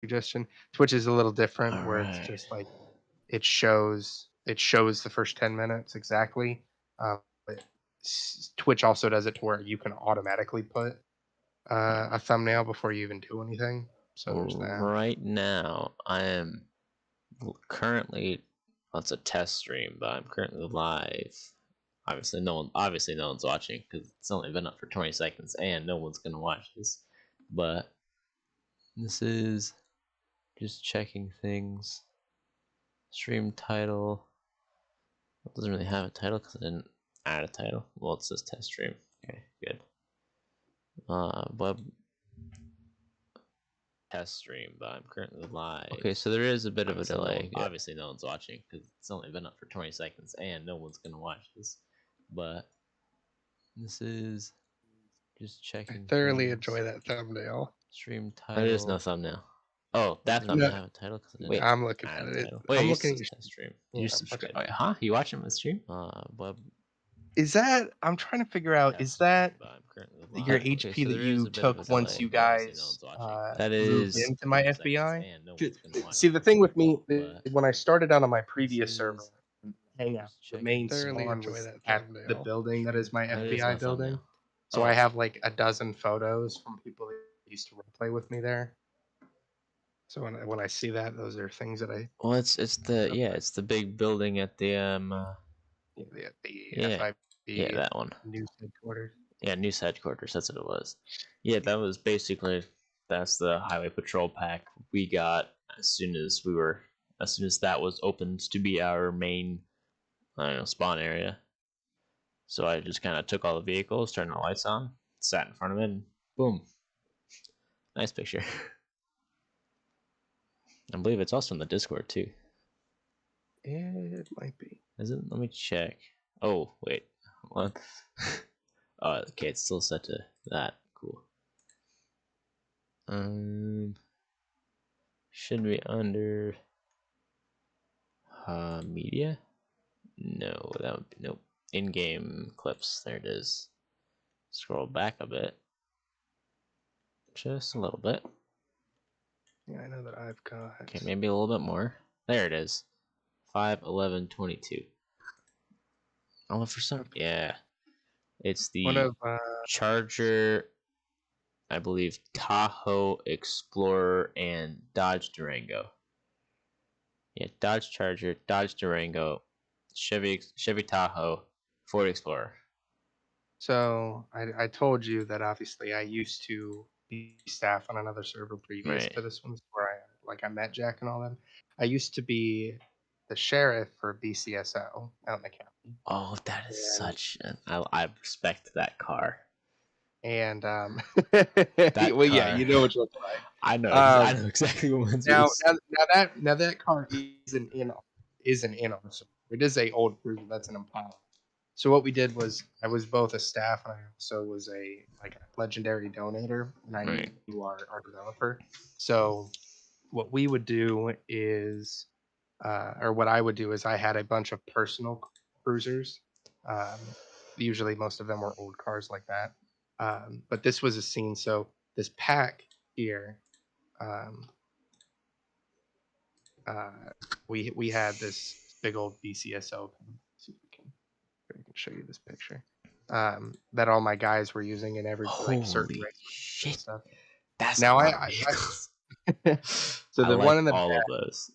suggestion. Twitch is a little different All where it's right. just like it shows the first 10 minutes exactly. But Twitch also does it to where you can automatically put a thumbnail before you even do anything. So there's that. Right now, I am currently. Well, it's a test stream, but I'm currently live. Obviously, no one's watching because it's only been up for 20 seconds, and no one's gonna watch this. But this is just checking things. Stream title. It doesn't really have a title because I didn't add a title. Well, it says test stream. Okay, good. Web test stream, but I'm currently live. Okay, so there is a bit of a delay. Obviously, no one's watching because it's only been up for 20 seconds, and no one's gonna watch this. But this is just I checking. thoroughly enjoy that thumbnail. Stream title. There is no thumbnail. Oh, that thumbnail have a title because Wait, I'm looking at it. Wait, I'm looking at your test stream. Yeah, You subscribe? Wait, huh? You watching the stream? Web. Is that? I'm trying to figure out. Is that your HP that you took once you guys That moved is into my FBI? See, the thing with me, when I started out on my previous server, Hangout, the main spawn was at the building that is my FBI building. So I have like a dozen photos from people that used to play with me there. So when I see that, those are things that I. Well, it's the big building at the the FIB that one. news headquarters. Yeah, news headquarters. That's what it was. Yeah, that was basically that's the highway patrol pack we got as soon as that was opened to be our main, I don't know, spawn area. So I just kind of took all the vehicles, turned the lights on, sat in front of it, and boom, nice picture. I believe it's also in the Discord too. It might be. Is it? Let me check. Oh wait, what? Oh, okay, it's still set to that. Cool. Should be under media. No, that would be nope. In-game clips. There it is. Scroll back a bit, just a little bit. Yeah, I know that I've got. Okay, maybe a little bit more. There it is. 5/11/22. Oh, for some. Yeah, it's the Charger. I believe Tahoe, Explorer, and Dodge Durango. Yeah, Dodge Charger, Dodge Durango, Chevy Tahoe, Ford Explorer. So I told you that obviously I used to be staff on another server previous to this one, where I met Jack and all them. I used to be the sheriff for BCSO out in the county. Oh, that is such an I respect that car. And well, yeah, you know what you're like. I know exactly what one's now that car isn't in our server. It is a old cruiser. That's an Impala. So what we did was I was both a staff and I also was a legendary donator, and I knew our developer. So what we would do is, or what I would do is, I had a bunch of personal cruisers. Usually most of them were old cars like that. But this was a scene. So this pack here, we had this big old BCSO. See if I can show you this picture. That all my guys were using in every certain shit stuff. That's now so the one in the all of those.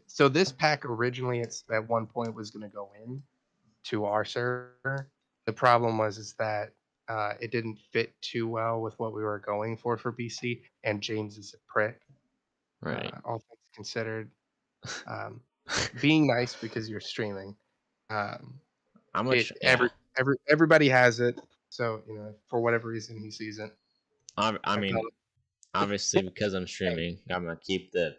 So this pack originally at one point was going to go in to our server. The problem was that it didn't fit too well with what we were going for BC, and James is a prick. Right. All things considered, being nice because you're streaming. How much? Everybody has it, so for whatever reason he sees it. I mean, obviously because I'm streaming, I'm gonna keep the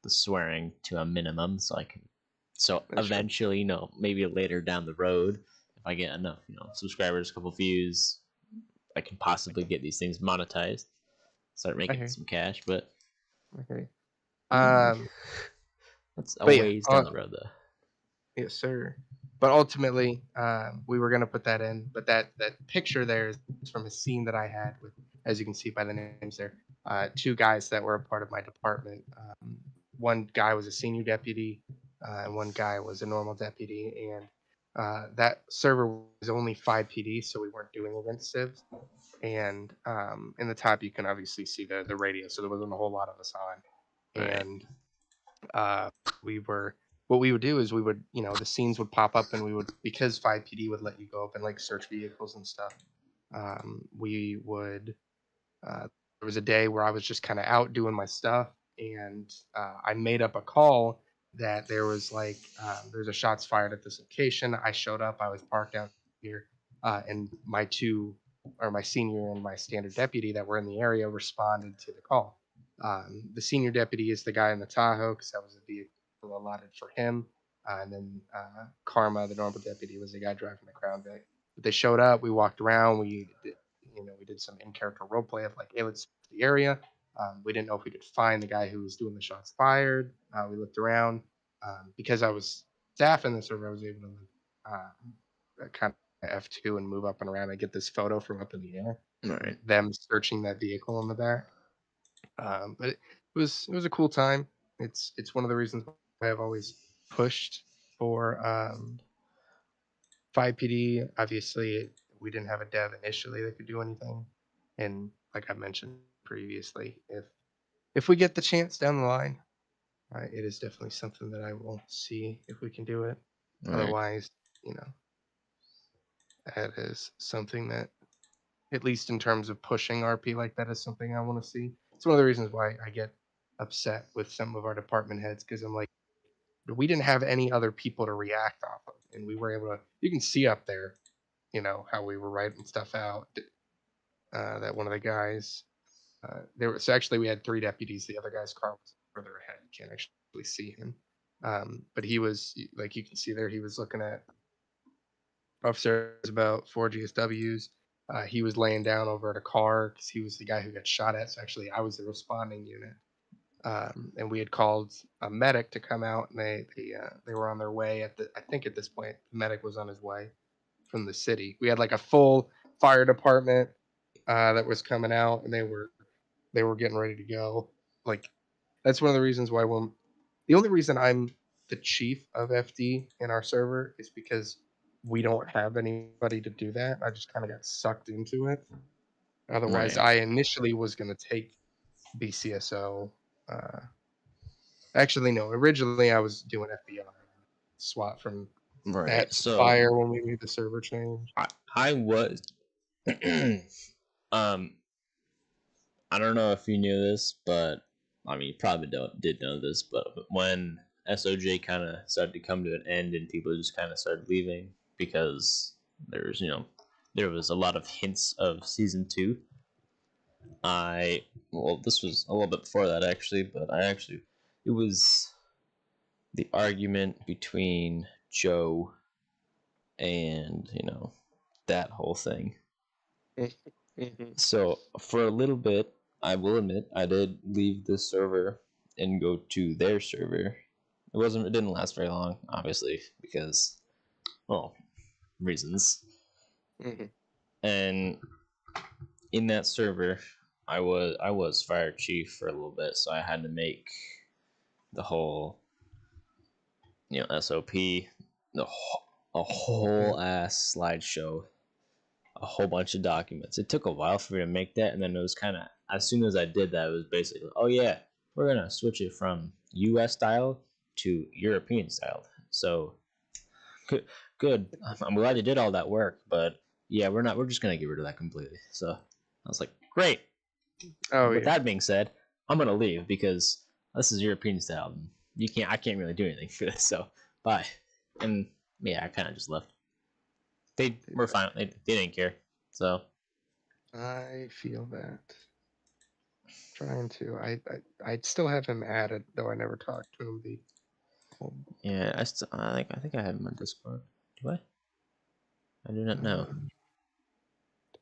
swearing to a minimum, so I can. So eventually, maybe later down the road, if I get enough, subscribers, a couple views, I can possibly get these things monetized, start making some cash. But that's a ways down the road, though. Yes, sir. But ultimately, we were gonna put that in. But that picture there is from a scene that I had with, as you can see by the names there, two guys that were a part of my department. One guy was a senior deputy, and one guy was a normal deputy. And that server was only 5 PD, so we weren't doing event civs. And in the top, you can obviously see the radio, so there wasn't a whole lot of us on. Right. And we were what we would do is we would the scenes would pop up, and we would, because 5PD would let you go up and like search vehicles and stuff. We would there was a day where I was just kind of out doing my stuff, and I made up a call that there was like there's a shots fired at this location. I showed up. I was parked out here, and my senior and my standard deputy that were in the area responded to the call. The senior deputy is the guy in the Tahoe because that was a vehicle allotted for him, and then Karma, the normal deputy, was the guy driving the Crown Vic. But they showed up. We walked around. We did some in-character role play of like, hey, let's search the area. We didn't know if we could find the guy who was doing the shots fired. We looked around. Because I was staff in the server, I was able to kind of F2 and move up and around and get this photo from up in the air. Right. Them searching that vehicle in the back. But it was a cool time. It's one of the reasons why I've always pushed for 5PD. Obviously, we didn't have a dev initially that could do anything, and like I mentioned previously, if we get the chance down the line, it is definitely something that I will see if we can do it. Right. Otherwise, that is something that, at least in terms of pushing RP like that, is something I want to see. It's one of the reasons why I get upset with some of our department heads, because I'm like, we didn't have any other people to react off of, and we were able to. You can see up there, how we were writing stuff out. That one of the guys, so actually we had 3 deputies. The other guy's car was further ahead. You can't actually see him, but he was, like you can see there, he was looking at upstairs about 4 GSWs. He was laying down over at a car because he was the guy who got shot at. So actually, I was the responding unit, and we had called a medic to come out, and they were on their way I think at this point the medic was on his way from the city. We had like a full fire department that was coming out, and they were getting ready to go. Like, that's one of the reasons why the only reason I'm the chief of FD in our server is because we don't have anybody to do that. I just kind of got sucked into it. Otherwise, Right. I initially was going to take BCSO. Actually, no. Originally, I was doing FBI, SWAT from Right. that to So fire when we made the server change. I was I don't know if you knew this, but I mean, you probably did know this, but when SOJ kind of started to come to an end and people just kind of started leaving because there was a lot of hints of season 2. This was a little bit before that actually, but it was the argument between Joe and that whole thing. So for a little bit, I will admit, I did leave this server and go to their server. It didn't last very long, obviously, because, well, reasons. And in that server, I was fire chief for a little bit, so I had to make the whole, SOP, a whole ass slideshow, a whole bunch of documents. It took a while for me to make that, and then it was kind of, as soon as I did that, it was basically, oh yeah, we're gonna switch it from US style to European style. So good. I'm glad you did all that work, but yeah, we're just gonna get rid of that completely. So I was like, great. With that being said, I'm gonna leave because this is European style. And I can't really do anything for this. So bye. And yeah, I kind of just left. They were fine. They didn't care. So I feel that. Trying to. I still have him added, though I never talked to him. Yeah, I think I have him on Discord. Do I? I do not know.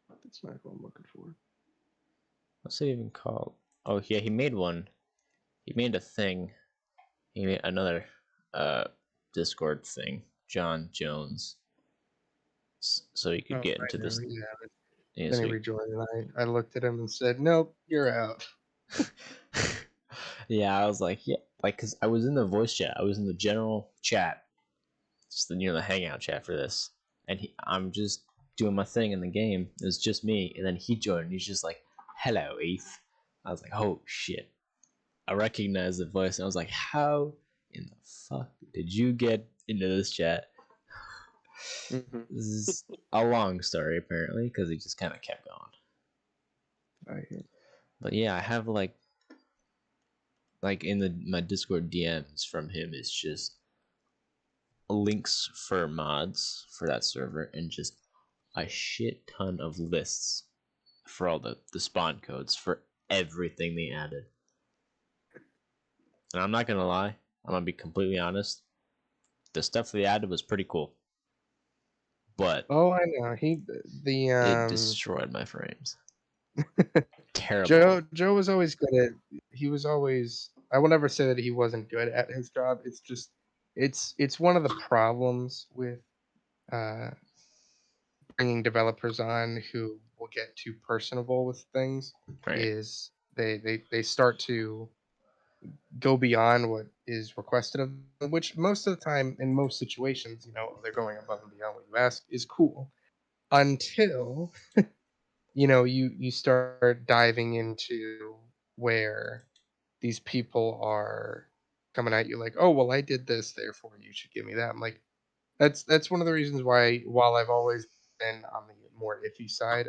That's not what I'm looking for. What's it even called? Oh yeah, he made one. He made a thing. He made another Discord thing. John Jones. So you could get into this. Yeah, then he rejoined, and I looked at him and said, "Nope, you're out." Yeah, I was like, yeah, like, cause I was in the voice chat, I was in the general chat, just the hangout chat for this, and I'm just doing my thing in the game. It was just me, and then he joined. And he's just like, "Hello, Eth." I was like, "Oh shit!" I recognized the voice, and I was like, "How in the fuck did you get into this chat?" Mm-hmm. This is a long story apparently, because he just kind of kept going. But yeah, I have like in my Discord DMs from him is just links for mods for that server and just a shit ton of lists for all the spawn codes for everything they added. And I'm not gonna lie, I'm gonna be completely honest. The stuff they added was pretty cool, but Oh, I know. The it destroyed my frames. Joe Terrible. Joe was always good at. He was always. I will never say that he wasn't good at his job. It's just, it's one of the problems with uh, bringing developers on who will get too personable with things. Right. Is they start to go beyond what is requested of them, which most of the time in most situations, they're going above and beyond what you ask is cool until you start diving into where these people are coming at you like, oh well, I did this, therefore you should give me that. I'm like, that's one of the reasons why, while I've always been on the more iffy side